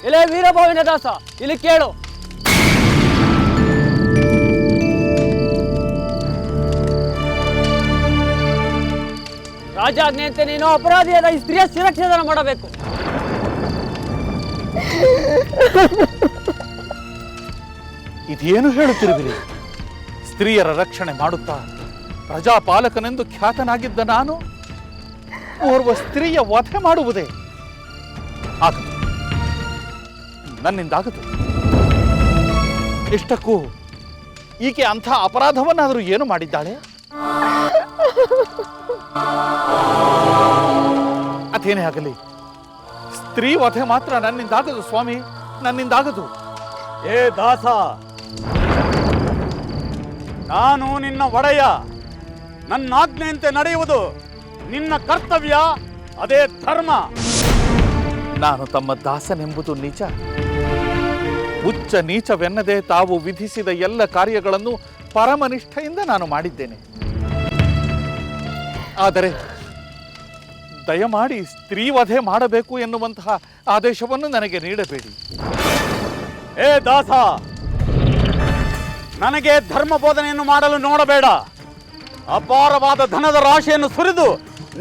ಎಲೆ ವೀರಭಾವಿನ ದಾಸ, ಇಲ್ಲಿ ಕೇಳು. ರಾಜಾಜ್ಞೆಯಂತೆ ನೀನು ಅಪರಾಧಿಯಾದ ಈ ಸ್ತ್ರೀಯ ಶಿರಚ್ಛೇದನ ಮಾಡಬೇಕು. ಇದೇನು ಹೇಳುತ್ತಿರುವಿರಿ? ಸ್ತ್ರೀಯರ ರಕ್ಷಣೆ ಮಾಡುತ್ತಾ ಪ್ರಜಾಪಾಲಕನೆಂದು ಖ್ಯಾತನಾಗಿದ್ದ ನಾನು ಓರ್ವ ಸ್ತ್ರೀಯ ವಧೆ ಮಾಡುವುದೇ? ಆಗದು, ನನ್ನಿಂದಾಗದು. ಇಷ್ಟಕ್ಕೂ ಈಕೆ ಅಂಥ ಅಪರಾಧವನ್ನಾದರೂ ಏನು ಮಾಡಿದ್ದಾಳೆ? ಅದೇನೇ ಆಗಲಿ, ಸ್ತ್ರೀ ವಧೆ ಮಾತ್ರ ನನ್ನಿಂದಾಗದು ಸ್ವಾಮಿ, ನನ್ನಿಂದಾಗದು. ಏ ದಾಸ, ನಾನು ನಿನ್ನ ಒಡೆಯ. ನನ್ನ ಆಜ್ಞೆಯಂತೆ ನಡೆಯುವುದು ನಿನ್ನ ಕರ್ತವ್ಯ, ಅದೇ ಧರ್ಮ. ನಾನು ತಮ್ಮ ದಾಸನೆಂಬುದು ನಿಜ. ಉಚ್ಚ ನೀಚವೆನ್ನದೆ ತಾವು ವಿಧಿಸಿದ ಎಲ್ಲ ಕಾರ್ಯಗಳನ್ನು ಪರಮನಿಷ್ಠೆಯಿಂದ ನಾನು ಮಾಡಿದ್ದೇನೆ. ಆದರೆ ದಯಮಾಡಿ ಸ್ತ್ರೀ ವಧೆ ಮಾಡಬೇಕು ಎನ್ನುವಂತಹ ಆದೇಶವನ್ನು ನನಗೆ ನೀಡಬೇಡಿ. ಏ ದಾಸ, ನನಗೆ ಧರ್ಮ ಬೋಧನೆಯನ್ನು ಮಾಡಲು ನೋಡಬೇಡ. ಅಪಾರವಾದ ಧನದ ರಾಶಿಯನ್ನು ಸುರಿದು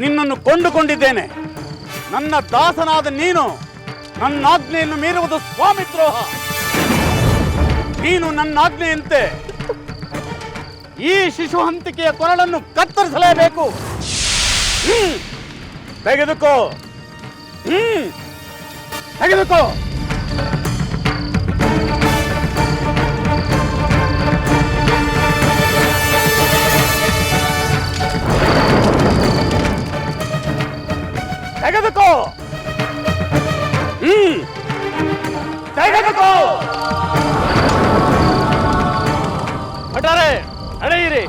ನಿನ್ನನ್ನು ಕೊಂಡುಕೊಂಡಿದ್ದೇನೆ. ನನ್ನ ದಾಸನಾದ ನೀನು ನನ್ನ ಆಜ್ಞೆಯನ್ನು ಮೀರುವುದು ಸ್ವಾಮಿದ್ರೋಹ. ನೀನು ನನ್ನ ಆಜ್ಞೆಯಂತೆ ಈ ಶಿಶು ಹಂತಿಕೆಯ ಕೊರಳನ್ನು ಕತ್ತರಿಸಲೇಬೇಕು. ತೆಗೆದುಕೋ, ತೆಗೆದುಕೋ. ತೆಗೆದುಕೋ, ತೆಗೆದುಕೋ. ಭಟರೇ, ನಡೆಯಿರಿ.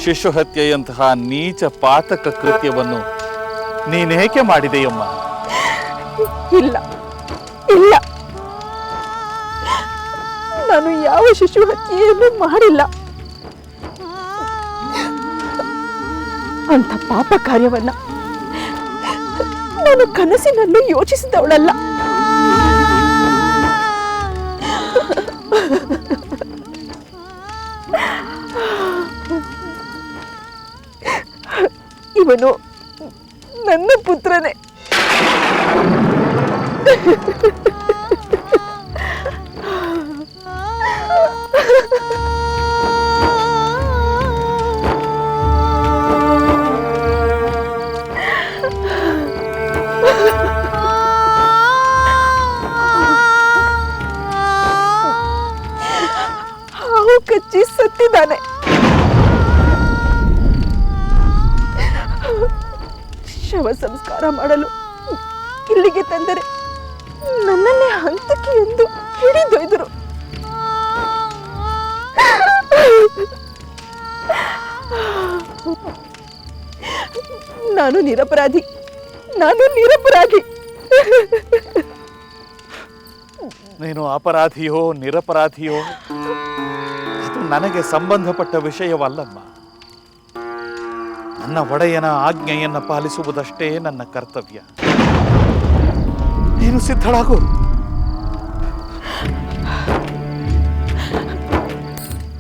ಶಿಶು ಹತ್ಯೆಯಂತಹ ನೀಚ ಪಾತಕ ಕೃತ್ಯವನ್ನು ನೀನೇಕೆ ಮಾಡಿದೆಯಮ್ಮ? ಇಲ್ಲ ಇಲ್ಲ, ನಾನು ಯಾವ ಶಿಶು ಹತ್ಯೆಯನ್ನು ಮಾಡಿಲ್ಲ. ಅಂಥ ಪಾಪ ಕಾರ್ಯವನ್ನ ನಾನು ಕನಸಿನಲ್ಲೂ ಯೋಚಿಸಿದವಳಲ್ಲ. ಇವನು ನನ್ನ ಪುತ್ರನೇ. ಹಾವು ಕಚ್ಚಿ ಸತ್ತಿದ್ದಾನೆ. ಶವ ಸಂಸ್ಕಾರ ಮಾಡಲು ಇಲ್ಲಿಗೆ ತಂದರೆ ನನ್ನನ್ನೇ ಹಂತಕ್ಕೆ ಎಂದು ಹಿಡಿದೊಯ್ದರು. ನಾನು ನಿರಪರಾಧಿ, ನಾನು ನಿರಪರಾಧಿ. ನೀನು ಅಪರಾಧಿಯೋ ನಿರಪರಾಧಿಯೋ ಅದು ನನಗೆ ಸಂಬಂಧಪಟ್ಟ ವಿಷಯವಲ್ಲಮ್ಮ. ನನ್ನ ಒಡೆಯನ ಆಜ್ಞೆಯನ್ನು ಪಾಲಿಸುವುದಷ್ಟೇ ನನ್ನ ಕರ್ತವ್ಯ. ನೀನು ಸಿದ್ಧಳಾಗು.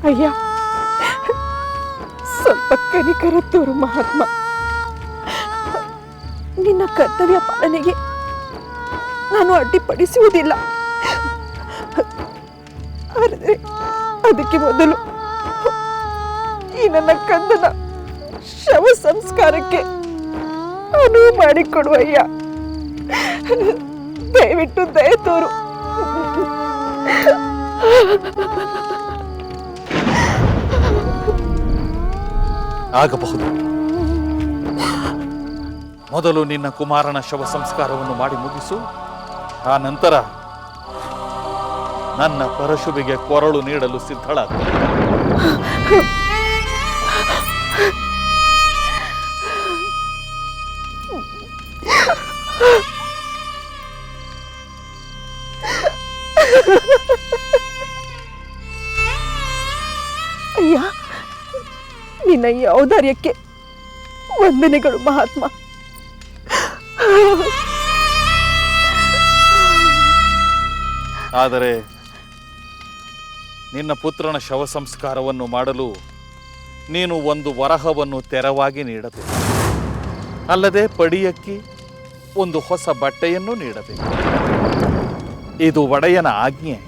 ಅಯ್ಯ, ಸ್ವಲ್ಪ ಕನಿಕರ ತೋರು ಮಹಾತ್ಮ. ನಿನ್ನ ಕರ್ತವ್ಯ ಪಾಲನೆಗೆ ನಾನು ಅಡ್ಡಿಪಡಿಸುವುದಿಲ್ಲ. ಆದರೆ ಅದಕ್ಕೆ ಮೊದಲು ಈ ನನ್ನ ಕಂದನ ಶವ ಸಂಸ್ಕಾರಕ್ಕೆ ಅನುವು ಮಾಡಿಕೊಡುವಯ್ಯ. ದಯವಿಟ್ಟು ದಯ ತೋರು. ಆಗಬಹುದು. ಮೊದಲು ನಿನ್ನ ಕುಮಾರನ ಶವ ಸಂಸ್ಕಾರವನ್ನು ಮಾಡಿ ಮುಗಿಸು. ಆ ನಂತರ ನನ್ನ ಪರಶುವಿಗೆ ಕೊರಳು ನೀಡಲು ಸಿದ್ಧಳಾಗ. ಅಯ್ಯ, ನಿನ್ನ ಈ ಔದಾರ್ಯಕ್ಕೆ ವಂದನೆಗಳು ಮಹಾತ್ಮ. ಆದರೆ ನಿನ್ನ ಪುತ್ರನ ಶವ ಸಂಸ್ಕಾರವನ್ನು ಮಾಡಲು ನೀನು ಒಂದು ವರಹವನ್ನು ತೆರವಾಗಿ ನೀಡಬೇಕು. ಅಲ್ಲದೆ ಪಡಿಯಕ್ಕಿ ಒಂದು ಹೊಸ ಬಟ್ಟೆಯನ್ನು ನೀಡಬೇಕು. ಇದು ಒಡೆಯನ ಆಜ್ಞೆ.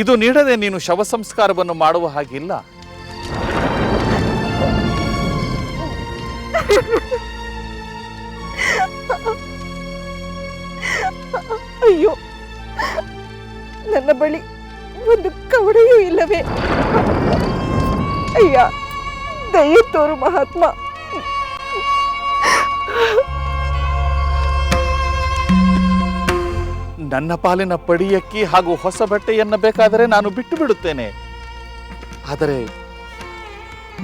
ಇದು ನೀಡದೆ ನೀನು ಶವ ಸಂಸ್ಕಾರವನ್ನು ಮಾಡುವ ಹಾಗಿಲ್ಲ. ಅಯ್ಯೋ, ನನ್ನ ಬಳಿ ಒಂದು ಕವಡೆಯೂ ಇಲ್ಲವೇ? ಅಯ್ಯ, ದಯ ತೋರು ಮಹಾತ್ಮ. ನನ್ನ ಪಾಲಿನ ಪಡಿಯಕ್ಕಿ ಹಾಗೂ ಹೊಸ ಬಟ್ಟೆಯನ್ನು ಬೇಕಾದರೆ ನಾನು ಬಿಟ್ಟು ಬಿಡುತ್ತೇನೆ. ಆದರೆ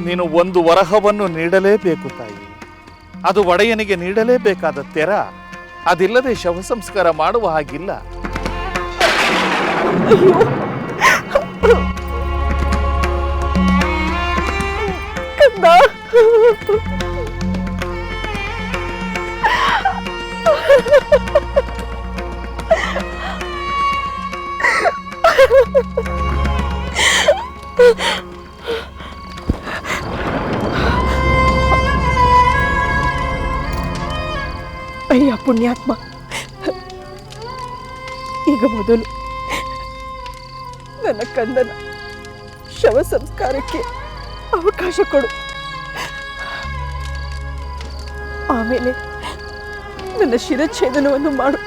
ನೀನು ಒಂದು ವರಹವನ್ನು ನೀಡಲೇಬೇಕು ತಾಯಿ. ಅದು ಒಡೆಯನಿಗೆ ನೀಡಲೇಬೇಕಾದ ತೆರ. ಅದಿಲ್ಲದೆ ಶವ ಸಂಸ್ಕಾರ ಮಾಡುವ ಹಾಗಿಲ್ಲ. ಕಂದ, ಅಯ್ಯ ಪುಣ್ಯಾತ್ಮ, ಈಗ ಮೊದಲು ನನ್ನ ಕಂದನ ಶವ ಸಂಸ್ಕಾರಕ್ಕೆ ಅವಕಾಶ ಕೊಡು. ಆಮೇಲೆ ನನ್ನ ಶಿರಚ್ಛೇದನವನ್ನು ಮಾಡು.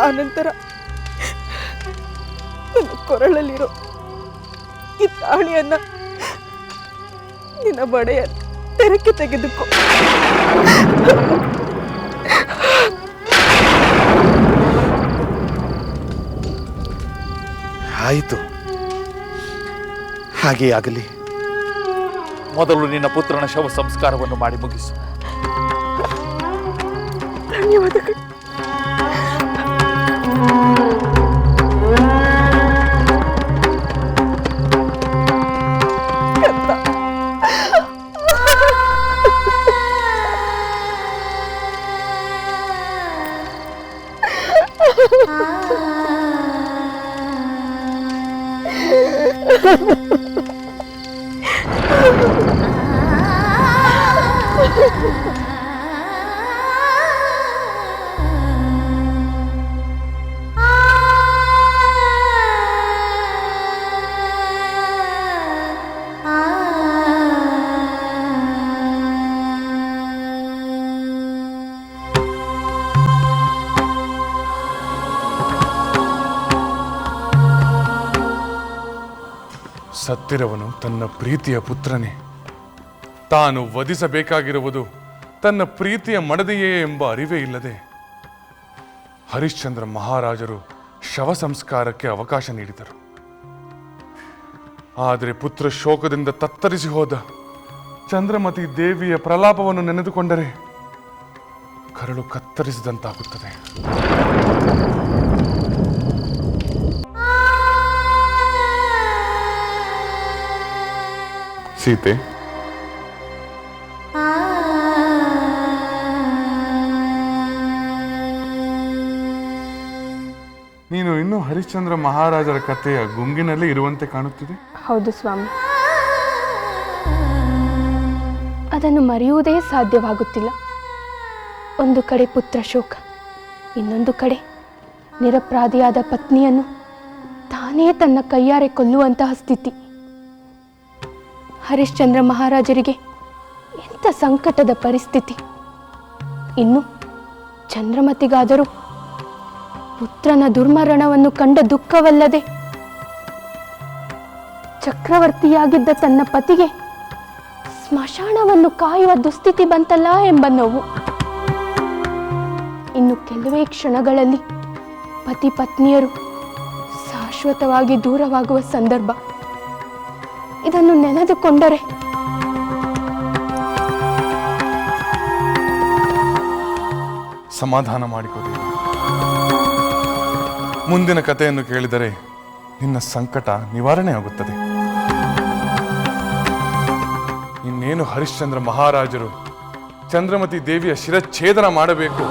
ಆನಂತರ ನನ್ನ ಕೊರಳಲ್ಲಿರೋ ಈ ತಾಳಿಯನ್ನ ನಿನ್ನ ಬಡೆಯ ತೆರಕ್ಕೆ ತೆಗೆದುಕೋ. ಆಯಿತು, ಹಾಗೇ ಆಗಲಿ. ಮೊದಲು ನಿನ್ನ ಪುತ್ರನ ಶವ ಸಂಸ್ಕಾರವನ್ನು ಮಾಡಿ ಮುಗಿಸು. ಧನ್ಯವಾದಗಳು. ಸತ್ತಿರವನು ತನ್ನ ಪ್ರೀತಿಯ ಪುತ್ರನೇ. ತಾನು ವಧಿಸಬೇಕಾಗಿರುವುದು ತನ್ನ ಪ್ರೀತಿಯ ಮಡದಿಯೇ ಎಂಬ ಅರಿವೇ ಇಲ್ಲದೆ ಹರಿಶ್ಚಂದ್ರ ಮಹಾರಾಜರು ಶವ ಸಂಸ್ಕಾರಕ್ಕೆ ಅವಕಾಶ ನೀಡಿದರು. ಆದರೆ ಪುತ್ರ ಶೋಕದಿಂದ ತತ್ತರಿಸಿ ಹೋದ ಚಂದ್ರಮತಿ ದೇವಿಯ ಪ್ರಲಾಪವನ್ನು ನೆನೆದುಕೊಂಡರೆ ಕರಳು ಕತ್ತರಿಸಿದಂತಾಗುತ್ತದೆ. ಸೀತೆ, ನೀನು ಇನ್ನೂ ಹರಿಶ್ಚಂದ್ರ ಮಹಾರಾಜರ ಕಥೆಯ ಗುಂಗಿನಲ್ಲಿ ಇರುವಂತೆ ಕಾಣುತ್ತಿದೆ. ಹೌದು ಸ್ವಾಮಿ. ಅದನ್ನು ಮರೆಯುವುದೇ ಸಾಧ್ಯವಾಗುತ್ತಿಲ್ಲ. ಒಂದು ಕಡೆ ಪುತ್ರ ಶೋಕ, ಇನ್ನೊಂದು ಕಡೆ ನಿರಪರಾಧಿಯಾದ ಪತ್ನಿಯನ್ನು ತಾನೇ ತನ್ನ ಕೈಯಾರೆ ಕೊಲ್ಲುವಂತಹ ಸ್ಥಿತಿ. ಹರಿಶ್ಚಂದ್ರ ಮಹಾರಾಜರಿಗೆ ಎಂಥ ಸಂಕಟದ ಪರಿಸ್ಥಿತಿ. ಇನ್ನು ಚಂದ್ರಮತಿಗಾದರೂ ಪುತ್ರನ ದುರ್ಮರಣವನ್ನು ಕಂಡ ದುಃಖವಲ್ಲದೆ ಚಕ್ರವರ್ತಿಯಾಗಿದ್ದ ತನ್ನ ಪತಿಗೆ ಸ್ಮಶಾನವನ್ನು ಕಾಯುವ ದುಸ್ಥಿತಿ ಬಂತಲ್ಲ ಎಂಬ ನೋವು. ಇನ್ನು ಕೆಲವೇ ಕ್ಷಣಗಳಲ್ಲಿ ಪತಿ ಪತ್ನಿಯರು ಶಾಶ್ವತವಾಗಿ ದೂರವಾಗುವ ಸಂದರ್ಭ. ಇದನ್ನು ನೆನೆದುಕೊಂಡರೆ ಸಮಾಧಾನ ಮಾಡಿಕೊಡಿ. ಮುಂದಿನ ಕಥೆಯನ್ನು ಕೇಳಿದರೆ ನಿನ್ನ ಸಂಕಟ ನಿವಾರಣೆ ಆಗುತ್ತದೆ. ಇನ್ನೇನು ಹರಿಶ್ಚಂದ್ರ ಮಹಾರಾಜರು ಚಂದ್ರಮತಿ ದೇವಿಯ ಶಿರಚ್ಛೇದನ ಮಾಡಬೇಕು,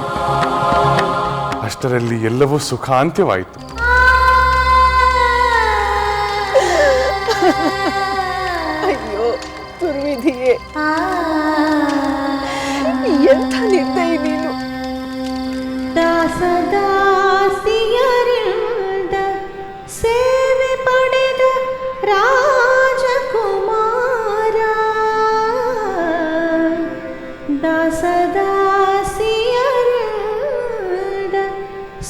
ಅಷ್ಟರಲ್ಲಿ ಎಲ್ಲವೂ ಸುಖಾಂತ್ಯವಾಯಿತು. ಅಯ್ಯೋ ದುರ್ವಿಧಿಯೇ, ಎಂಥ ನಿರ್ದಯಿ ನೀನು. ದಾಸದಾಸಿಯರಿಂದ ಸೇವೆ ಪಡೆದ ರಾಜಕುಮಾರ, ದಾಸದಾಸಿಯರಿಂದ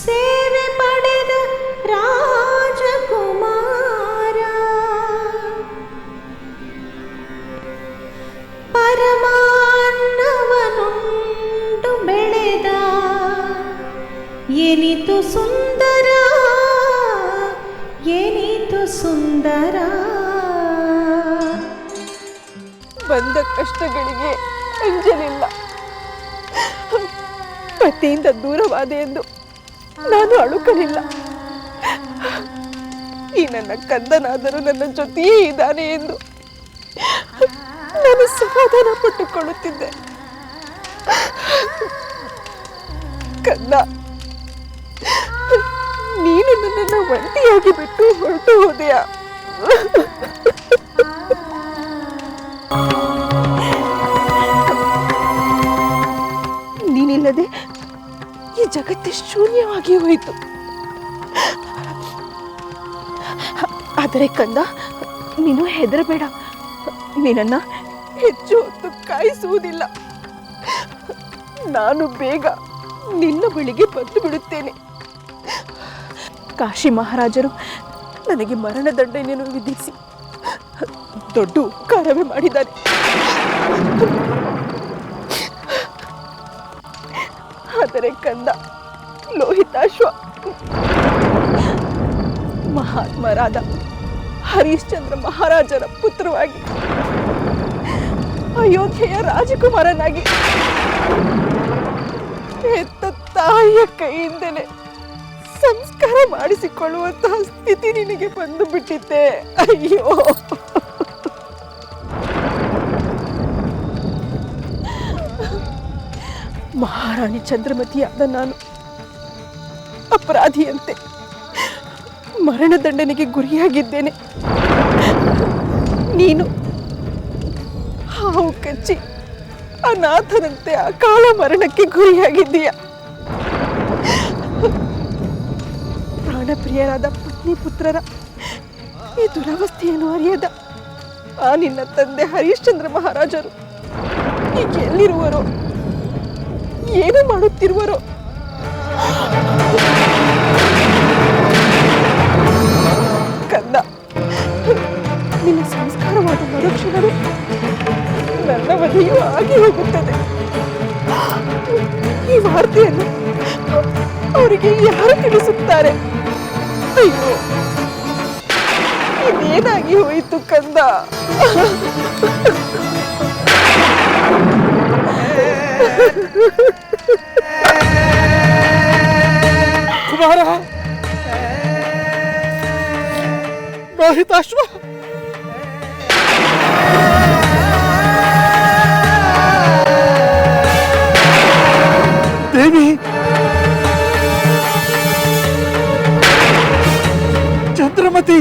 ಸೇವೆ ಪಡೆದ ರಾಜಕುಮಾರ, ಪರಮಾನ್ನವನುಂಡು ಬೆಳೆದ ಏನಿತು ಸುಂದರ, ಏನಿತು ಸುಂದರ. ಬಂದ ಕಷ್ಟಗಳಿಗೆ ಅಂಜಲಿಲ್ಲ. ಪತಿಯಿಂದ ದೂರವಾದೆ ಎಂದು ನಾನು ಅಳುಕಲಿಲ್ಲ. ಈ ನನ್ನ ಕಂದನಾದರೂ ನನ್ನ ಜೊತೆಯೇ ಇದ್ದಾನೆ ಎಂದು ನಾನು ಸಮಾಧಾನ ಪಟ್ಟುಕೊಳ್ಳುತ್ತಿದ್ದೆ. ಕಂದ, ನೀನು ನನ್ನನ್ನು ಒಂಟಿಯಾಗಿ ಬಿಟ್ಟು ಹೊರಟು ಹೋದೆಯಾ? ನೀನಿಲ್ಲದೆ ಈ ಜಗತ್ತೇ ಶೂನ್ಯವಾಗಿ ಹೋಯಿತು. ಆದರೆ ಕಂದ, ನೀನು ಹೆದರಬೇಡ. ನಿನ್ನನ್ನು ಹೆಚ್ಚು ಹೊತ್ತು ಕಾಯಿಸುವುದಿಲ್ಲ. ನಾನು ಬೇಗ ನಿನ್ನ ಬಳಿಗೆ ಬಂದು ಬಿಡುತ್ತೇನೆ. ಕಾಶಿ ಮಹಾರಾಜರು ನನಗೆ ಮರಣದಂಡನೆಯನ್ನು ವಿಧಿಸಿ ದೊಡ್ಡ ಉಪಕಾರವೇ ಮಾಡಿದ್ದಾರೆ. ಆದರೆ ಕಂದ, ಲೋಹಿತಾಶ್ವ, ಮಹಾತ್ಮರಾದ ಹರಿಶ್ಚಂದ್ರ ಮಹಾರಾಜರ ಪುತ್ರವಾಗಿ ಅಯೋಧ್ಯೆಯ ರಾಜಕುಮಾರನಾಗಿ ಹೆತ್ತ ತಾಯಿಯ ಕೈಯಿಂದಲೇ ಸಂಸ್ಕಾರ ಮಾಡಿಸಿಕೊಳ್ಳುವಂತಹ ಸ್ಥಿತಿ ನಿನಗೆ ಬಂದು ಬಿಟ್ಟಿದ್ದೆ. ಅಯ್ಯೋ, ಮಹಾರಾಣಿ ಚಂದ್ರಮತಿಯಾದ ನಾನು ಅಪರಾಧಿಯಂತೆ ಮರಣದಂಡನೆಗೆ ಗುರಿಯಾಗಿದ್ದೇನೆ. ನೀನು ಹಾವು ಕಚ್ಚಿ ಅನಾಥನಂತೆ ಅಕಾಲ ಮರಣಕ್ಕೆ ಗುರಿಯಾಗಿದ್ದೀಯ. ಪ್ರಾಣಪ್ರಿಯರಾದ ಪತ್ನಿ ಪುತ್ರರ ಈ ದುರವಸ್ಥೆಯನ್ನು ಅರಿಯದ ಆ ನಿನ್ನ ತಂದೆ ಹರಿಶ್ಚಂದ್ರ ಮಹಾರಾಜರು ಈಗ ಎಲ್ಲಿರುವರೋ, ಏನು ಮಾಡುತ್ತಿರುವರೋ? ಕಂದ, ನಿನ್ನ ಸಂಸ್ಕಾರವಾದ ಮರುಕ್ಷಣವೇ ನನ್ನ ವಧೆಯೂ ಆಗಿ ಹೋಗುತ್ತದೆ. ಈ ವಾರ್ತೆಯನ್ನು ಅವರಿಗೆ ಯಾರು ತಿಳಿಸುತ್ತಾರೆ? ಅಯ್ಯೋ, ಇದೇನಾಗಿ ಹೋಯಿತು ಕಂದ? ಕುಮಾರ, ಲೋಹಿತಾಶ್ವ, ದೇವಿ, ಚಂದ್ರಮತಿ,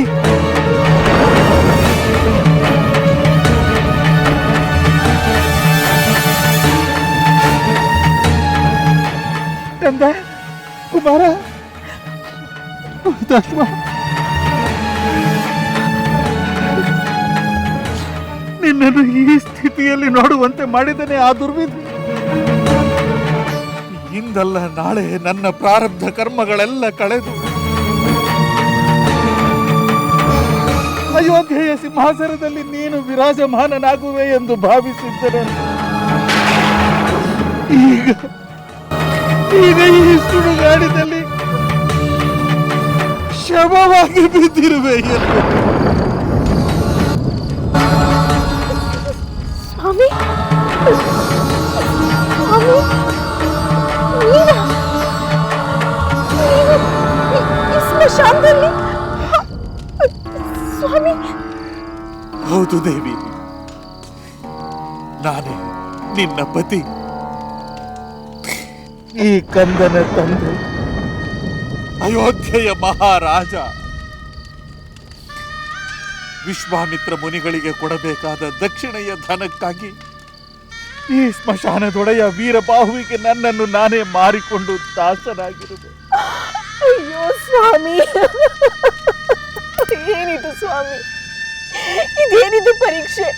ಕಂದ ಕುಮಾರ ಹುತಾತ್ಮ. ನಿನ್ನನ್ನು ಈ ಸ್ಥಿತಿಯಲ್ಲಿ ನೋಡುವಂತೆ ಮಾಡಿದನೆ ಆ ದುರ್ವಿಧಿ. ಇಂದಲ್ಲ ನಾಳೆ ನನ್ನ ಪ್ರಾರಬ್ಧ ಕರ್ಮಗಳೆಲ್ಲ ಕಳೆದು ಅಯೋಧ್ಯೆಯ ಸಿಂಹಾಸನದಲ್ಲಿ ನೀನು ವಿರಾಜಮಾನನಾಗುವೆ ಎಂದು ಭಾವಿಸಿದ್ದರೆ ಈಗ ಈ ಸುಡುಗಾಡಿನಲ್ಲಿ ಶವವಾಗಿ ಬಿದ್ದಿರುವೆ ಎಂದು. ಸ್ವಾಮಿ ಸ್ವಾಮಿ ನೀನಾ? ನೀನು ಈ ಸ್ಮಶಾನದಲ್ಲಿ? ಸ್ವಾಮಿ. ಹೌದು ದೇವಿ, ನಾನೇ ನಿನ್ನ ಪತಿ, ಈ ಕಂದನ ತಂದೆ, ಅಯೋಧ್ಯೆಯ ಮಹಾರಾಜ. ವಿಶ್ವಾಮಿತ್ರ ಮುನಿಗಳಿಗೆ ಕೊಡಬೇಕಾದ ದಕ್ಷಿಣೆಯ ಧನಕ್ಕಾಗಿ ಈ ಸ್ಮಶಾನದೊಡೆಯ ವೀರಬಾಹುವಿಗೆ ನನ್ನನ್ನು ನಾನೇ ಮಾರಿಕೊಂಡು ದಾಸನಾಗಿರುವೆ. ಅಯ್ಯೋ ಸ್ವಾಮಿ, ಏನಿದು ಸ್ವಾಮಿ, ಇದೇನಿದು ಪರೀಕ್ಷೆ?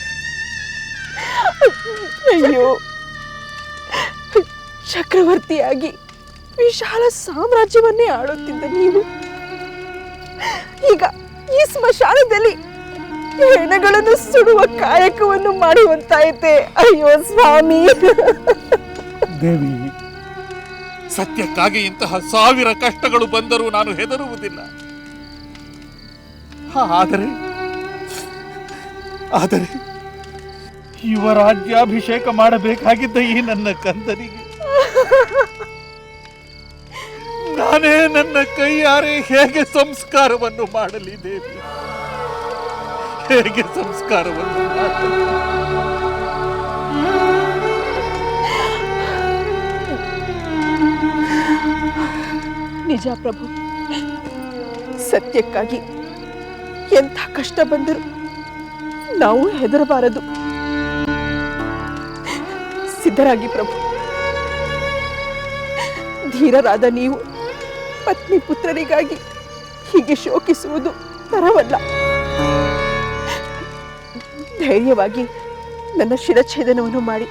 ಅಯ್ಯೋ, ಚಕ್ರವರ್ತಿಯಾಗಿ ವಿಶಾಲ ಸಾಮ್ರಾಜ್ಯವನ್ನೇ ಆಳುತ್ತಿದ್ದ ನೀವು ಈಗ ಈ ಸ್ಮಶಾನದಲ್ಲಿ ಹೆಣಗಳನ್ನು ಸುಡುವ ಕಾಯಕವನ್ನು ಮಾಡುವಂತಾಯಿತೆ. ಅಯ್ಯೋ ಸ್ವಾಮಿ. ದೇವಿ, ಸತ್ಯಕ್ಕಾಗಿ ಇಂತಹ 1000 ಕಷ್ಟಗಳು ಬಂದರೂ ನಾನು ಹೆದರುವುದಿಲ್ಲ. ಆದರೆ ಯುವರಾಜ್ಯಾಭಿಷೇಕ ಮಾಡಬೇಕಾಗಿದ್ದ ಈ ನನ್ನ ಕಂದನಿಗೆ ನಾನೇ ನನ್ನ ಕೈಯಾರೆ ಹೇಗೆ ಸಂಸ್ಕಾರವನ್ನು ಮಾಡಲಿ ದೇವಿ? ಹೇಗೆ ಸಂಸ್ಕಾರವನ್ನು ಮಾಡಲಿ? ನಿಜ ಪ್ರಭು, ಸತ್ಯಕ್ಕಾಗಿ ಎಂಥ ಕಷ್ಟ ಬಂದರೂ ನಾವು ಹೆದರಬಾರದು. ಸಿದ್ಧರಾಗಿ ಪ್ರಭು. ಧೀರರಾದ ನೀವು ಪತ್ನಿ ಪುತ್ರರಿಗಾಗಿ ಹೀಗೆ ಶೋಕಿಸುವುದು ತರವಲ್ಲ. ಧೈರ್ಯವಾಗಿ ನನ್ನ ಶಿರಚ್ಛೇದನವನ್ನು ಮಾಡಿ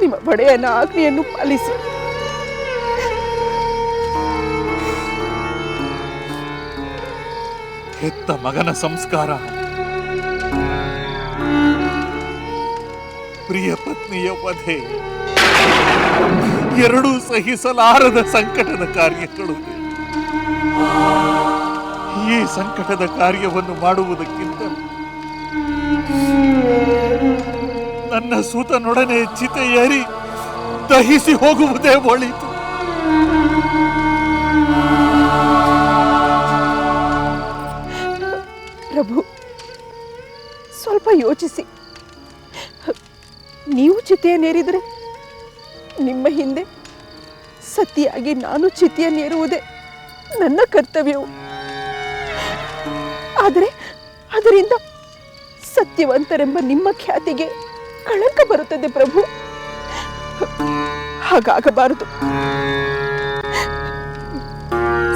ನಿಮ್ಮ ಒಡೆಯನ ಆಜ್ಞೆಯನ್ನು ಪಾಲಿಸಿ. ಹೆತ್ತ ಮಗನ ಸಂಸ್ಕಾರ, ಪ್ರಿಯ ಪತ್ನಿಯ ವಧೆ, ಎರಡೂ ಸಹಿಸಲಾರದ ಸಂಕಟದ ಕಾರ್ಯಗಳು. ಈ ಸಂಕಟದ ಕಾರ್ಯವನ್ನು ಮಾಡುವುದಕ್ಕಿಂತ ನನ್ನ ಸೂತನೊಡನೆ ಚಿತೆ ಏರಿ ದಹಿಸಿ ಹೋಗುವುದೇ ಒಳಿತು. ಪ್ರಭು, ಸ್ವಲ್ಪ ಯೋಚಿಸಿ. ನೀವು ಚಿತೆಯನ್ನೇರಿದರೆ ನಿಮ್ಮ ಹಿಂದೆ ಸತಿಯಾಗಿ ನಾನು ಚಿತೆಯನ್ನೇರುವುದೇ ನನ್ನ ಕರ್ತವ್ಯವು. ಆದರೆ ಅದರಿಂದ ಸತ್ಯವಂತರೆಂಬ ನಿಮ್ಮ ಖ್ಯಾತಿಗೆ ಕಳಂಕ ಬರುತ್ತದೆ ಪ್ರಭು. ಹಾಗಾಗಬಾರದು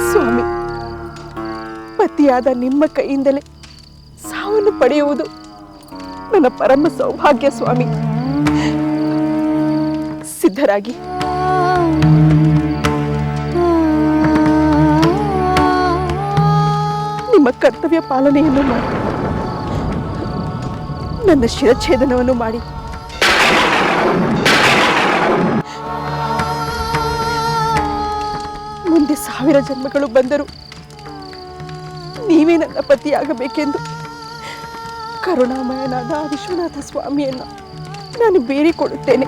ಸ್ವಾಮಿ. ಪತಿಯಾದ ನಿಮ್ಮ ಕೈಯಿಂದಲೇ ಸಾವನ್ನು ಪಡೆಯುವುದು ನನ್ನ ಪರಮ ಸೌಭಾಗ್ಯ ಸ್ವಾಮಿ. ಸಿದ್ಧರಾಗಿ. ನಿಮ್ಮ ಕರ್ತವ್ಯ ಪಾಲನೆಯನ್ನು ಮಾಡಿ ನನ್ನ ಶಿರಚ್ಛೇದನವನ್ನು ಮಾಡಿ ಮುಂದೆ 1000 ಜನ್ಮಗಳು ಬಂದರೂ ನೀವೇ ನನ್ನ ಪತಿಯಾಗಬೇಕೆಂದು ಕರುಣಾಮಯನಾದ ವಿಶ್ವನಾಥ ಸ್ವಾಮಿಯನ್ನು ನಾನು ಬೇಡಿಕೊಳ್ಳುತ್ತೇನೆ.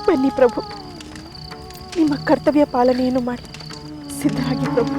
ಬನ್ನಿ ಪ್ರಭು, ನಿಮ್ಮ ಕರ್ತವ್ಯ ಪಾಲನೆಯನ್ನು ಮಾಡಿ. ಸಿದ್ಧರಾಗಿ ಪ್ರಭು.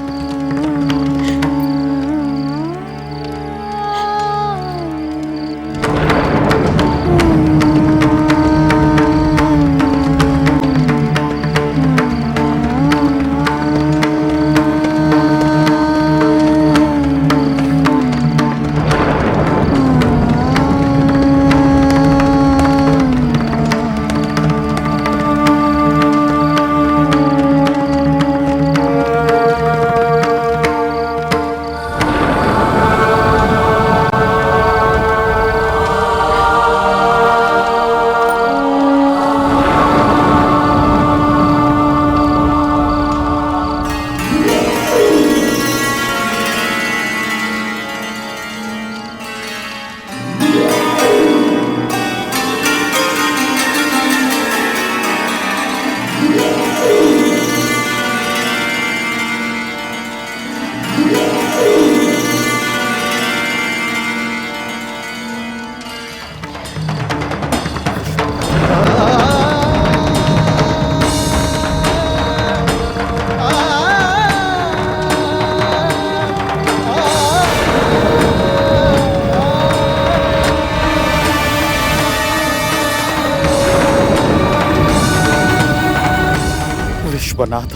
ವಿಶ್ವನಾಥ.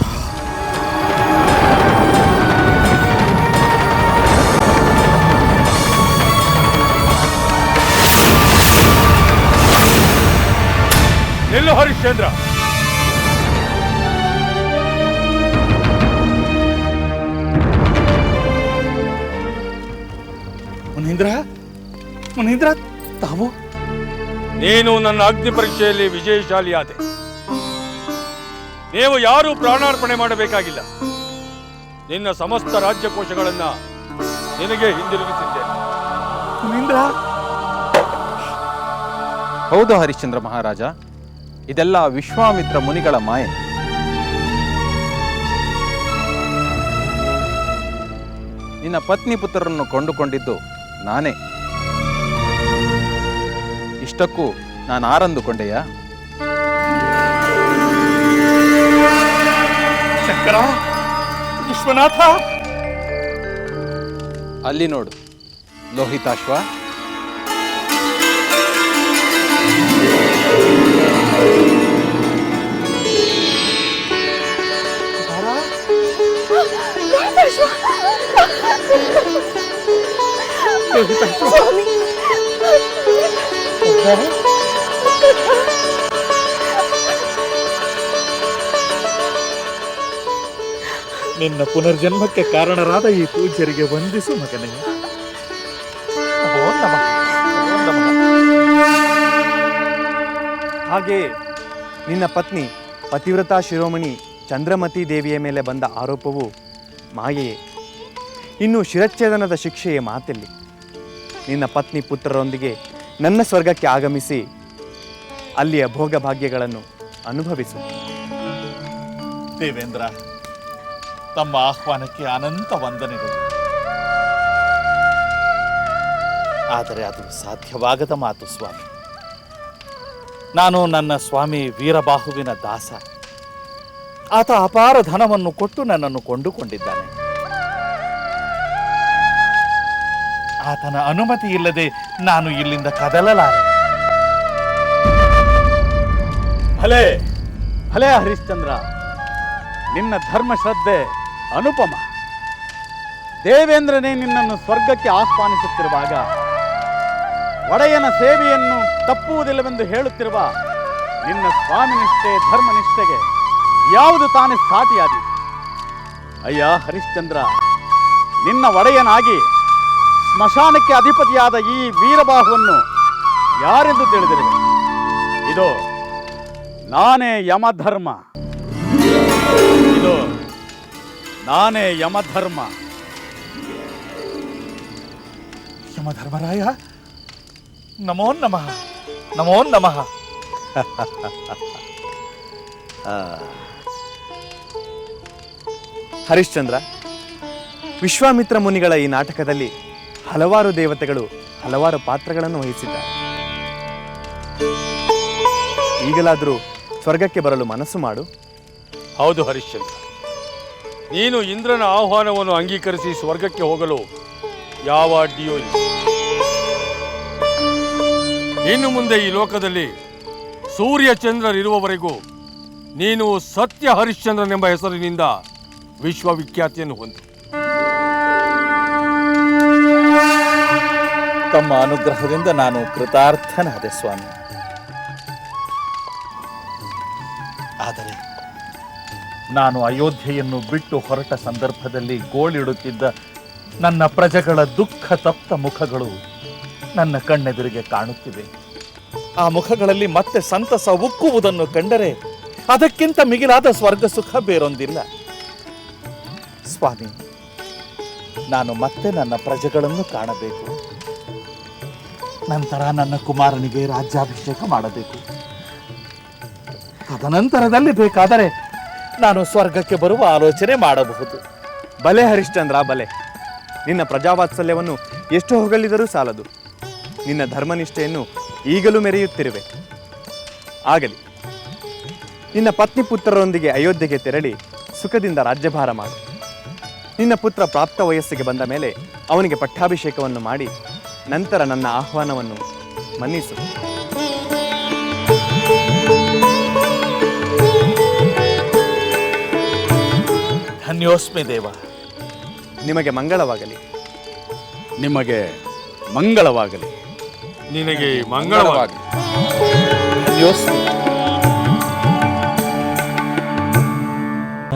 ನಿಲ್ಲು ಹರಿಶ್ಚಂದ್ರ. ಮುನೀಂದ್ರ, ಮುನೀಂದ್ರ, ತಾವು ನೀನು ನನ್ನ ಅಗ್ನಿ ಪರೀಕ್ಷೆಯಲ್ಲಿ ವಿಜಯಶಾಲಿಯಾದೆ. ನೀವು ಯಾರೂ ಪ್ರಾಣಾರ್ಪಣೆ ಮಾಡಬೇಕಾಗಿಲ್ಲ. ನಿನ್ನ ಸಮಸ್ತ ರಾಜ್ಯಕೋಶಗಳನ್ನ ನಿನಗೆ ಹಿಂದಿರುಗಿಸಿದ್ದೇನೆ. ಮುನೀಂದ್ರ. ಹೌದು ಹರಿಶ್ಚಂದ್ರ ಮಹಾರಾಜ, ಇದೆಲ್ಲ ವಿಶ್ವಾಮಿತ್ರ ಮುನಿಗಳ ಮಾಯೆ. ನಿನ್ನ ಪತ್ನಿ ಪುತ್ರರನ್ನು ಕೊಂಡುಕೊಂಡಿದ್ದು ನಾನೇ. ಇಷ್ಟಕ್ಕೂ ನಾನು ಆರಂದುಕೊಂಡೆಯಾ? ಶಂಕರ, ವಿಶ್ವನಾಥ, ಅಲ್ಲಿ ನೋಡು ಲೋಹಿತಾಶ್ವ. ನಿನ್ನ ಪುನರ್ಜನ್ಮಕ್ಕೆ ಕಾರಣರಾದ ಈ ಪೂಜ್ಯರಿಗೆ ವಂದಿಸು ಮಗನೇ. ನಮೋ ನಮಃ, ನಮೋ ನಮಃ. ಹಾಗೆ ನಿನ್ನ ಪತ್ನಿ ಪತಿವ್ರತಾ ಶಿರೋಮಣಿ ಚಂದ್ರಮತಿ ದೇವಿಯ ಮೇಲೆ ಬಂದ ಆರೋಪವು ಮಾಯೆಯೇ. ಇನ್ನು ಶಿರಚ್ಛೇದನದ ಶಿಕ್ಷೆಯೇ ಮಾತೆಲ್ಲಿ. ನಿನ್ನ ಪತ್ನಿ ಪುತ್ರರೊಂದಿಗೆ ನನ್ನ ಸ್ವರ್ಗಕ್ಕೆ ಆಗಮಿಸಿ ಅಲ್ಲಿಯ ಭೋಗ ಭಾಗ್ಯಗಳನ್ನು ಅನುಭವಿಸು. ದೇವೇಂದ್ರ, ತಮ್ಮ ಆಹ್ವಾನಕ್ಕೆ ಅನಂತ ವಂದನೆಗಳು. ಆದರೆ ಅದು ಸಾಧ್ಯವಾಗದ ಮಾತು ಸ್ವಾಮಿ. ನಾನು ನನ್ನ ಸ್ವಾಮಿ ವೀರಬಾಹುವಿನ ದಾಸ. ಆತ ಅಪಾರ ಧನವನ್ನು ಕೊಟ್ಟು ನನ್ನನ್ನು ಕೊಂಡುಕೊಂಡಿದ್ದಾನೆ. ಆತನ ಅನುಮತಿ ಇಲ್ಲದೆ ನಾನು ಇಲ್ಲಿಂದ ಕದಲಲಾರೆ. ಭಲೆ ಭಲೆ ಹರಿಶ್ಚಂದ್ರ, ನಿನ್ನ ಧರ್ಮಶ್ರದ್ಧೆ ಅನುಪಮ. ದೇವೇಂದ್ರನೇ ನಿನ್ನನ್ನು ಸ್ವರ್ಗಕ್ಕೆ ಆಹ್ವಾನಿಸುತ್ತಿರುವಾಗ ಒಡೆಯನ ಸೇವೆಯನ್ನು ತಪ್ಪುವುದಿಲ್ಲವೆಂದು ಹೇಳುತ್ತಿರುವ ನಿನ್ನ ಸ್ವಾಮಿನಿಷ್ಠೆ ಧರ್ಮನಿಷ್ಠೆಗೆ ಯಾವುದು ತಾನೇ ಸಾಟಿಯಾದಿ? ಅಯ್ಯ ಹರಿಶ್ಚಂದ್ರ, ನಿನ್ನ ಒಡೆಯನಾಗಿ ಸ್ಮಶಾನಕ್ಕೆ ಅಧಿಪತಿಯಾದ ಈ ವೀರಬಾಹುವನ್ನು ಯಾರೆಂದು ತಿಳಿದಿರುವೆ? ಇದು ನಾನೇ ಯಮಧರ್ಮ. ಇದು ನಾನೇ ಯಮಧರ್ಮ. ಯಮಧರ್ಮರಾಯ, ನಮೋ ನಮಃ, ನಮೋ ನಮಃ. ಹರಿಶ್ಚಂದ್ರ, ವಿಶ್ವಾಮಿತ್ರ ಮುನಿಗಳ ಈ ನಾಟಕದಲ್ಲಿ ಹಲವಾರು ದೇವತೆಗಳು ಹಲವಾರು ಪಾತ್ರಗಳನ್ನು ವಹಿಸಿದ್ದಾರೆ. ಈಗಲಾದರೂ ಸ್ವರ್ಗಕ್ಕೆ ಬರಲು ಮನಸ್ಸು ಮಾಡು. ಹೌದು ಹರಿಶ್ಚಂದ್ರ, ನೀನು ಇಂದ್ರನ ಆಹ್ವಾನವನ್ನು ಅಂಗೀಕರಿಸಿ ಸ್ವರ್ಗಕ್ಕೆ ಹೋಗಲು ಯಾವ ಅಡ್ಡಿಯೂ ಇಲ್ಲ. ಇನ್ನು ಮುಂದೆ ಈ ಲೋಕದಲ್ಲಿ ಸೂರ್ಯ ಚಂದ್ರರಿರುವವರೆಗೂ ನೀನು ಸತ್ಯ ಹರಿಶ್ಚಂದ್ರನೆಂಬ ಹೆಸರಿನಿಂದ ವಿಶ್ವವಿಖ್ಯಾತಿಯನ್ನು ಹೊಂದು. ತಮ್ಮ ಅನುಗ್ರಹದಿಂದ ನಾನು ಕೃತಾರ್ಥನಾದೆ ಸ್ವಾಮಿ. ಆದರೆ ನಾನು ಅಯೋಧ್ಯೆಯನ್ನು ಬಿಟ್ಟು ಹೊರಟ ಸಂದರ್ಭದಲ್ಲಿ ಗೋಳಿಡುತ್ತಿದ್ದ ನನ್ನ ಪ್ರಜೆಗಳ ದುಃಖ ತಪ್ತ ಮುಖಗಳು ನನ್ನ ಕಣ್ಣೆದುರಿಗೆ ಕಾಣುತ್ತಿವೆ. ಆ ಮುಖಗಳಲ್ಲಿ ಮತ್ತೆ ಸಂತಸ ಉಕ್ಕುವುದನ್ನು ಕಂಡರೆ ಅದಕ್ಕಿಂತ ಮಿಗಿಲಾದ ಸ್ವರ್ಗ ಸುಖ ಬೇರೊಂದಿಲ್ಲ. ಸ್ವಾಮಿ, ನಾನು ಮತ್ತೆ ನನ್ನ ಪ್ರಜೆಗಳನ್ನು ಕಾಣಬೇಕು. ನಂತರ ನನ್ನ ಕುಮಾರನಿಗೆ ರಾಜ್ಯಾಭಿಷೇಕ ಮಾಡಬೇಕು. ತದನಂತರದಲ್ಲಿ ಬೇಕಾದರೆ ನಾನು ಸ್ವರ್ಗಕ್ಕೆ ಬರುವ ಆಲೋಚನೆ ಮಾಡಬಹುದು. ಬಲೆ ಹರಿಶ್ಚಂದ್ರ, ಬಲೆ. ನಿನ್ನ ಪ್ರಜಾವಾತ್ಸಲ್ಯವನ್ನು ಎಷ್ಟು ಹೊಗಳಿದರೂ ಸಾಲದು. ನಿನ್ನ ಧರ್ಮನಿಷ್ಠೆಯನ್ನು ಈಗಲೂ ಮೆರೆಯುತ್ತಿರುವೆ. ಆಗಲಿ, ನಿನ್ನ ಪತ್ನಿ ಪುತ್ರರೊಂದಿಗೆ ಅಯೋಧ್ಯೆಗೆ ತೆರಳಿ ಸುಖದಿಂದ ರಾಜ್ಯಭಾರ ಮಾಡು. ನಿನ್ನ ಪುತ್ರ ಪ್ರಾಪ್ತ ವಯಸ್ಸಿಗೆ ಬಂದ ಮೇಲೆ ಅವನಿಗೆ ಪಟ್ಟಾಭಿಷೇಕವನ್ನು ಮಾಡಿ ನಂತರ ನನ್ನ ಆಹ್ವಾನವನ್ನು ಮನ್ನಿಸು. ಧನ್ಯೋಸ್ಮಿ ದೇವ. ನಿಮಗೆ ಮಂಗಳವಾಗಲಿ. ನಿಮಗೆ ಮಂಗಳವಾಗಲಿ. ನಿನಗೆ ಮಂಗಳವಾಗಲಿ. ಧನ್ಯೋಸ್ಮಿ.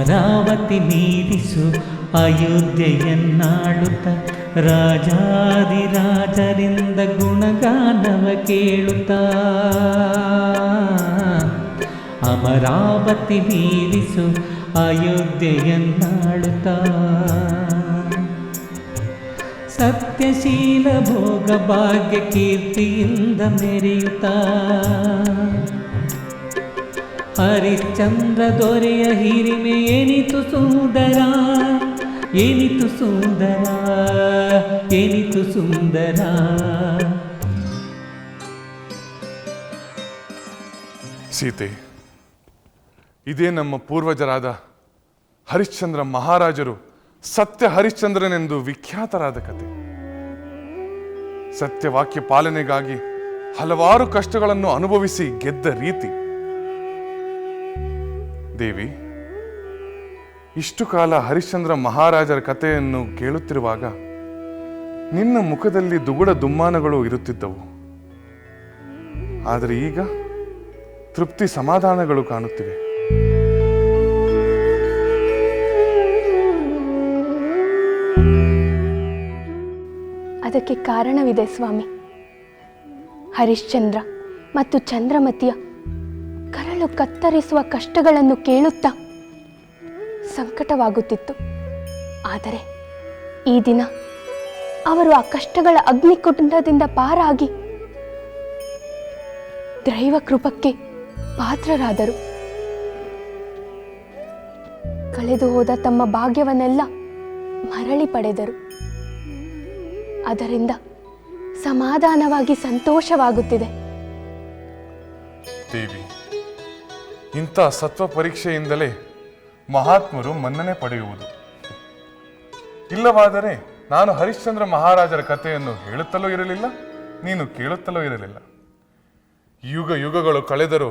ಅಮರಾವತಿ ಮೀರಿಸು ಅಯೋಧ್ಯೆಯನ್ನಾಳುತ್ತ ರಾಜಾದಿರಾಜರಿಂದ ಗುಣಗಾನವ ಕೇಳುತ್ತ. ಅಮರಾವತಿ ಮೀರಿಸು ಅಯೋಧ್ಯೆಯನ್ನಾಳುತ್ತ. ಸತ್ಯಶೀಲ ಭೋಗ ಭಾಗ್ಯ ಕೀರ್ತಿಯಿಂದ ಮೆರೆಯುತ್ತ. ಹರಿಶ್ಚಂದ್ರ ದೊರೆಯ ಹಿರಿಮೆ ಎನಿತು ಸುಂದರ, ಎನಿತು ಸುಂದರ, ಎನಿತು ಸುಂದರ. ಸೀತೆ, ಇದೇ ನಮ್ಮ ಪೂರ್ವಜರಾದ ಹರಿಶ್ಚಂದ್ರ ಮಹಾರಾಜರು ಸತ್ಯ ಹರಿಶ್ಚಂದ್ರನೆಂದು ವಿಖ್ಯಾತರಾದ ಕತೆ. ಸತ್ಯವಾಕ್ಯ ಪಾಲನೆಗಾಗಿ ಹಲವಾರು ಕಷ್ಟಗಳನ್ನು ಅನುಭವಿಸಿ ಗೆದ್ದ ರೀತಿ. ದೇವಿ, ಇಷ್ಟು ಕಾಲ ಹರಿಶ್ಚಂದ್ರ ಮಹಾರಾಜರ ಕಥೆಯನ್ನು ಕೇಳುತ್ತಿರುವಾಗ ನಿನ್ನ ಮುಖದಲ್ಲಿ ದುಗುಡ ದುಮ್ಮಾನಗಳು ಇರುತ್ತಿದ್ದವು. ಆದರೆ ಈಗ ತೃಪ್ತಿ ಸಮಾಧಾನಗಳು ಕಾಣುತ್ತಿವೆ. ಅದಕ್ಕೆ ಕಾರಣವಿದೆ ಸ್ವಾಮಿ. ಹರಿಶ್ಚಂದ್ರ ಮತ್ತು ಚಂದ್ರಮತಿಯ ಕರಳು ಕತ್ತರಿಸುವ ಕಷ್ಟಗಳನ್ನು ಕೇಳುತ್ತಾ ಸಂಕಟವಾಗುತ್ತಿತ್ತು. ಆದರೆ ಈ ದಿನ ಅವರು ಆ ಕಷ್ಟಗಳ ಅಗ್ನಿಕುಂಡದಿಂದ ಪಾರಾಗಿ ದೈವ ಕೃಪಕ್ಕೆ ಪಾತ್ರರಾದರು. ಕಳೆದು ಹೋದ ತಮ್ಮ ಭಾಗ್ಯವನ್ನೆಲ್ಲ ಮರಳಿ ಪಡೆದರು. ಅದರಿಂದ ಸಮಾಧಾನವಾಗಿ ಸಂತೋಷವಾಗುತ್ತಿದೆ. ದೇವಿ, ಇಂಥ ಸತ್ವ ಪರೀಕ್ಷೆಯಿಂದಲೇ ಮಹಾತ್ಮರು ಮನ್ನಣೆ ಪಡೆಯುವುದು. ಇಲ್ಲವಾದರೆ ನಾನು ಹರಿಶ್ಚಂದ್ರ ಮಹಾರಾಜರ ಕಥೆಯನ್ನು ಹೇಳುತ್ತಲೂ ಇರಲಿಲ್ಲ, ನೀನು ಕೇಳುತ್ತಲೂ ಇರಲಿಲ್ಲ. ಯುಗ ಯುಗಗಳು ಕಳೆದರೂ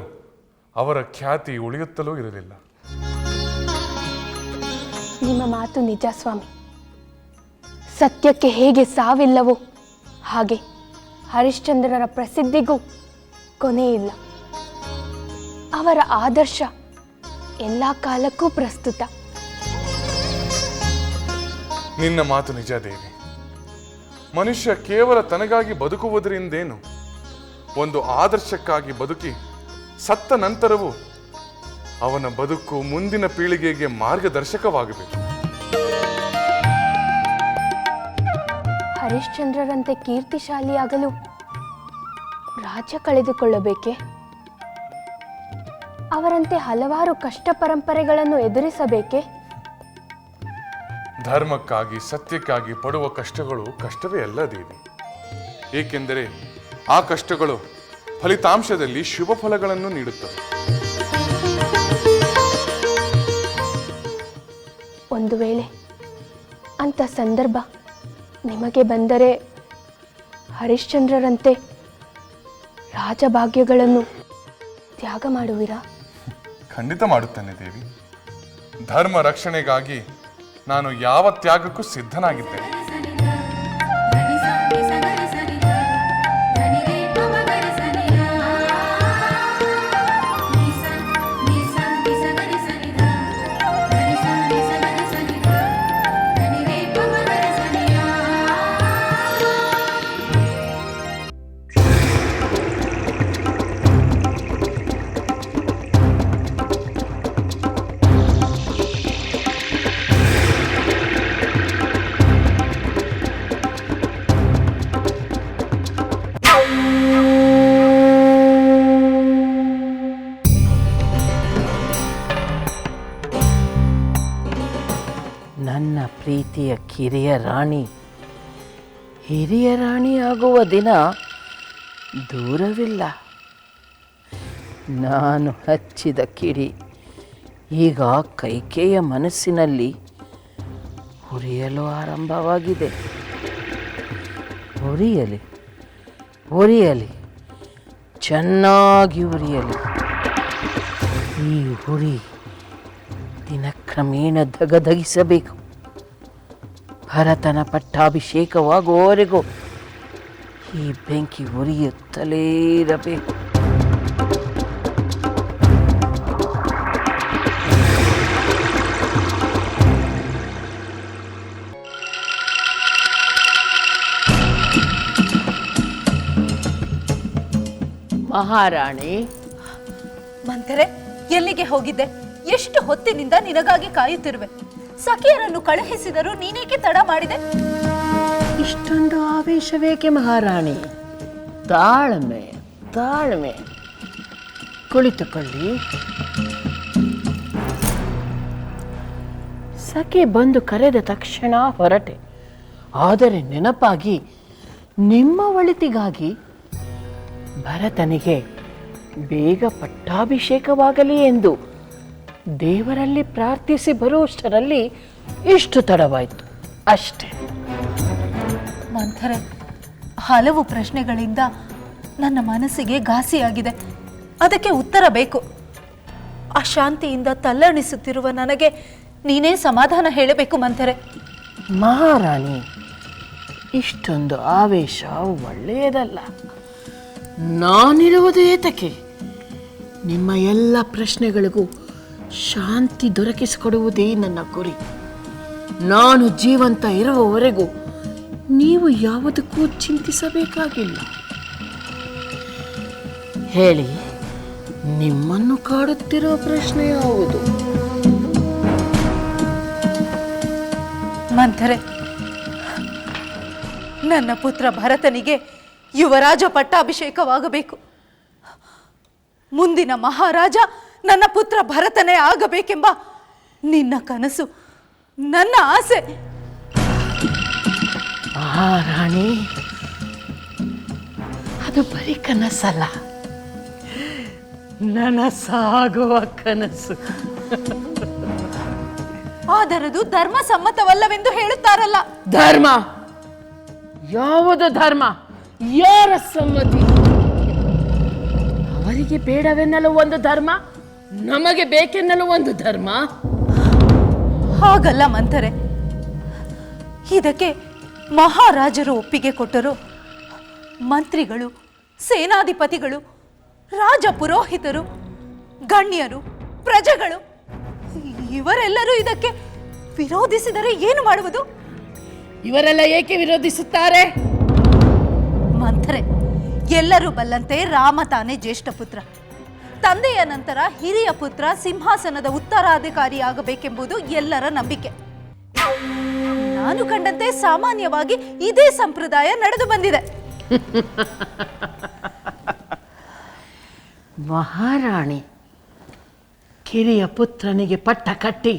ಅವರ ಖ್ಯಾತಿ ಉಳಿಯುತ್ತಲೂ ಇರಲಿಲ್ಲ. ನಿಮ್ಮ ಮಾತು ನಿಜ ಸ್ವಾಮಿ. ಸತ್ಯಕ್ಕೆ ಹೇಗೆ ಸಾವಿಲ್ಲವೋ ಹಾಗೆ ಹರಿಶ್ಚಂದ್ರರ ಪ್ರಸಿದ್ಧಿಗೂ ಕೊನೆಯಿಲ್ಲ. ಅವರ ಆದರ್ಶ ಎಲ್ಲ ಕಾಲಕ್ಕೂ ಪ್ರಸ್ತುತ. ನಿನ್ನ ಮಾತು ನಿಜ ದೇವಿ. ಮನುಷ್ಯ ಕೇವಲ ತನಗಾಗಿ ಬದುಕುವುದರಿಂದೇನು? ಒಂದು ಆದರ್ಶಕ್ಕಾಗಿ ಬದುಕಿ ಸತ್ತ ನಂತರವೂ ಅವನ ಬದುಕು ಮುಂದಿನ ಪೀಳಿಗೆಗೆ ಮಾರ್ಗದರ್ಶಕವಾಗಬೇಕು. ಹರಿಶ್ಚಂದ್ರರಂತೆ ಕೀರ್ತಿಶಾಲಿಯಾಗಲು ರಾಜ್ಯ ಕಳೆದುಕೊಳ್ಳಬೇಕೆ? ಅವರಂತೆ ಹಲವಾರು ಕಷ್ಟ ಪರಂಪರೆಗಳನ್ನು ಎದುರಿಸಬೇಕೆ? ಧರ್ಮಕ್ಕಾಗಿ ಸತ್ಯಕ್ಕಾಗಿ ಪಡುವ ಕಷ್ಟಗಳು ಕಷ್ಟವೇ ಅಲ್ಲ ದೇವಿ. ಏಕೆಂದರೆ ಆ ಕಷ್ಟಗಳು ಫಲಿತಾಂಶದಲ್ಲಿ ಶುಭ ಫಲಗಳನ್ನು ನೀಡುತ್ತವೆ. ಒಂದು ವೇಳೆ ಅಂಥ ಸಂದರ್ಭ ನಿಮಗೆ ಬಂದರೆ ಹರಿಶ್ಚಂದ್ರರಂತೆ ರಾಜಭಾಗ್ಯಗಳನ್ನು ತ್ಯಾಗ ಮಾಡುವಿರಾ? ಖಂಡಿತ ಮಾಡುತ್ತೇನೆ ದೇವಿ. ಧರ್ಮ ರಕ್ಷಣೆಗಾಗಿ ನಾನು ಯಾವ ತ್ಯಾಗಕ್ಕೂ ಸಿದ್ಧನಾಗಿದ್ದೇನೆ. ನನ್ನ ಪ್ರೀತಿಯ ಕಿರಿಯ ರಾಣಿ ಹಿರಿಯ ರಾಣಿ ಆಗುವ ದಿನ ದೂರವಿಲ್ಲ. ನಾನು ಹಚ್ಚಿದ ಕಿಡಿ ಈಗ ಕೈಕೇಯ ಮನಸ್ಸಿನಲ್ಲಿ ಉರಿಯಲು ಆರಂಭವಾಗಿದೆ. ಉರಿಯಲಿ, ಉರಿಯಲಿ, ಚೆನ್ನಾಗಿ ಉರಿಯಲಿ. ಈ ಉರಿ ದಿನಕ್ರಮೇಣ ಧಗಧಗಿಸಬೇಕು. ಭರತನ ಪಟ್ಟಾಭಿಷೇಕವಾಗುವವರೆಗೂ ಈ ಬೆಂಕಿ ಉರಿಯುತ್ತಲೇ ಇರಬೇಕು. ಮಹಾರಾಣಿ, ಮಂಥರೆ, ಎಲ್ಲಿಗೆ ಹೋಗಿದ್ದೆ? ಎಷ್ಟು ಹೊತ್ತಿನಿಂದ ನಿನಗಾಗಿ ಕಾಯುತ್ತಿರುವೆ. ಸಖಿಯರನ್ನು ಕಳುಹಿಸಿದರೂ ನೀನೇಕೆ ತಡ ಮಾಡಿದೆ? ಇಷ್ಟೊಂದು ಆವೇಶವೇಕೆ ಮಹಾರಾಣಿ? ತಾಳ್ಮೆ ತಾಳ್ಮೆ, ಕುಳಿತುಕೊಳ್ಳಿ. ಸಖಿ ಬಂದು ಕರೆದ ತಕ್ಷಣ ಹೊರಟೆ. ಆದರೆ ನೆನಪಾಗಿ ನಿಮ್ಮ ಒಳಿತಿಗಾಗಿ ಭರತನಿಗೆ ಬೇಗ ಪಟ್ಟಾಭಿಷೇಕವಾಗಲಿ ಎಂದು ದೇವರಲ್ಲಿ ಪ್ರಾರ್ಥಿಸಿ ಬರುವಷ್ಟರಲ್ಲಿ ಇಷ್ಟು ತಡವಾಯಿತು ಅಷ್ಟೇ. ಮಂಥರೆ, ಹಲವು ಪ್ರಶ್ನೆಗಳಿಂದ ನನ್ನ ಮನಸ್ಸಿಗೆ ಘಾಸಿಯಾಗಿದೆ. ಅದಕ್ಕೆ ಉತ್ತರ ಬೇಕು. ಅಶಾಂತಿಯಿಂದ ತಲ್ಲಣಿಸುತ್ತಿರುವ ನನಗೆ ನೀನೇ ಸಮಾಧಾನ ಹೇಳಬೇಕು ಮಂಥರೆ. ಮಹಾರಾಣಿ, ಇಷ್ಟೊಂದು ಆವೇಶ ಒಳ್ಳೆಯದಲ್ಲ. ನಾನಿರುವುದು ಏತಕ್ಕೆ? ನಿಮ್ಮ ಎಲ್ಲ ಪ್ರಶ್ನೆಗಳಿಗೂ ಶಾಂತಿ ದೊರಕಿಸಿಕೊಡುವುದೇ ನನ್ನ ಗುರಿ. ನಾನು ಜೀವಂತ ಇರುವವರೆಗೂ ನೀವು ಯಾವುದಕ್ಕೂ ಚಿಂತಿಸಬೇಕಾಗಿಲ್ಲ. ಹೇಳಿ, ನಿಮ್ಮನ್ನು ಕಾಡುತ್ತಿರುವ ಪ್ರಶ್ನೆ ಯಾವುದು? ಮಂಥರೆ, ನನ್ನ ಪುತ್ರ ಭರತನಿಗೆ ಯುವರಾಜ ಪಟ್ಟಾಭಿಷೇಕವಾಗಬೇಕು. ಮುಂದಿನ ಮಹಾರಾಜ ನನ್ನ ಪುತ್ರ ಭರತನೇ ಆಗಬೇಕೆಂಬ ನಿನ್ನ ಕನಸು, ನನ್ನ ಆಸೆ. ಮಹಾರಾಣಿ, ಅದು ಬರೀ ಕನಸಲ್ಲ, ನನಸಾಗುವ ಕನಸು. ಆದರದು ಧರ್ಮ ಸಮ್ಮತವಲ್ಲವೆಂದು ಹೇಳುತ್ತಾರಲ್ಲ. ಧರ್ಮ? ಯಾವುದು ಧರ್ಮ? ಯಾರ ಸಮ್ಮತಿ? ಅವರಿಗೆ ಬೇಡವೆನ್ನಲು ಒಂದು ಧರ್ಮ, ನಮಗೆ ಬೇಕೆನ್ನಲು ಒಂದು ಧರ್ಮ. ಹಾಗಲ್ಲ ಮಂಥರೆ, ಇದಕ್ಕೆ ಮಹಾರಾಜರು ಒಪ್ಪಿಗೆ ಕೊಟ್ಟರು. ಮಂತ್ರಿಗಳು, ಸೇನಾಧಿಪತಿಗಳು, ರಾಜ ಪುರೋಹಿತರು, ಗಣ್ಯರು, ಪ್ರಜೆಗಳು ಇವರೆಲ್ಲರೂ ಇದಕ್ಕೆ ವಿರೋಧಿಸಿದರೆ ಏನು ಮಾಡುವುದು? ಇವರೆಲ್ಲ ಏಕೆ ವಿರೋಧಿಸುತ್ತಾರೆ? ಮಂಥರೆ, ಎಲ್ಲರೂ ಬಲ್ಲಂತೆ ರಾಮ ತಾನೇ ಜ್ಯೇಷ್ಠ ಪುತ್ರ. ತಂದೆಯ ನಂತರ ಹಿರಿಯ ಪುತ್ರ ಸಿಂಹಾಸನದ ಉತ್ತರಾಧಿಕಾರಿಯಾಗಬೇಕೆಂಬುದು ಎಲ್ಲರ ನಂಬಿಕೆ. ನಾನು ಕಂಡಂತೆ ಸಾಮಾನ್ಯವಾಗಿ ಇದೇ ಸಂಪ್ರದಾಯ ನಡೆದು ಬಂದಿದೆ. ಮಹಾರಾಣಿ, ಕಿರಿಯ ಪುತ್ರನಿಗೆ ಪಟ್ಟ ಕಟ್ಟಿ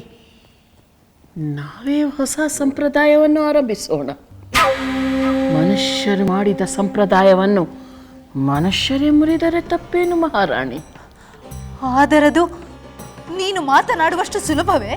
ನಾವೇ ಹೊಸ ಸಂಪ್ರದಾಯವನ್ನು ಆರಂಭಿಸೋಣ. ಮನುಷ್ಯರು ಮಾಡಿದ ಸಂಪ್ರದಾಯವನ್ನು ಮನುಷ್ಯರೇ ಮುರಿದರೆ ತಪ್ಪೇನು ಮಹಾರಾಣಿ? ಆದರದು ನೀನು ಮಾತನಾಡುವಷ್ಟು ಸುಲಭವೇ?